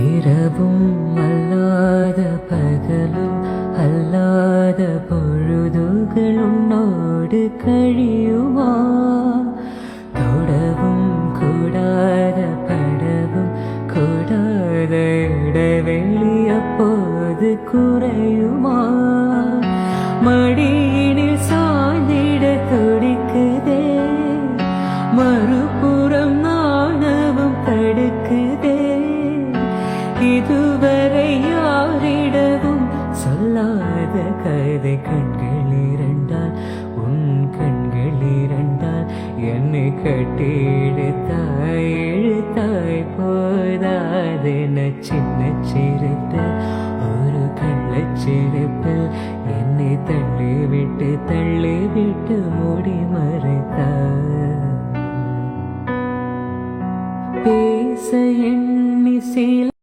இரவும் அல்லாத பகலும் அல்லாத பொழுதுகள் உன்னோடு கழியுமா? தொடவும் கூடாத படவும் கூடாத இடைவெளி அப்போது குறையுமா? மடியினில் சாய்ந்திட துடிக்குதே, மறுபுறம் நாணவும் தடுக்குதே. இதுவரை யாரிடவும் சொல்லாத கதை கண்கள் இரண்டால், உன் கண்கள் இரண்டால் என்னை கட்டி இழுத்தாய் இழுத்தாய் போதாதென சின்ன சிரிப்பு ஒரு கள்ளச்சிரிப்பில் என்னை தள்ளிவிட்டு மூடி மறைத்தாய். பேச எண்ணி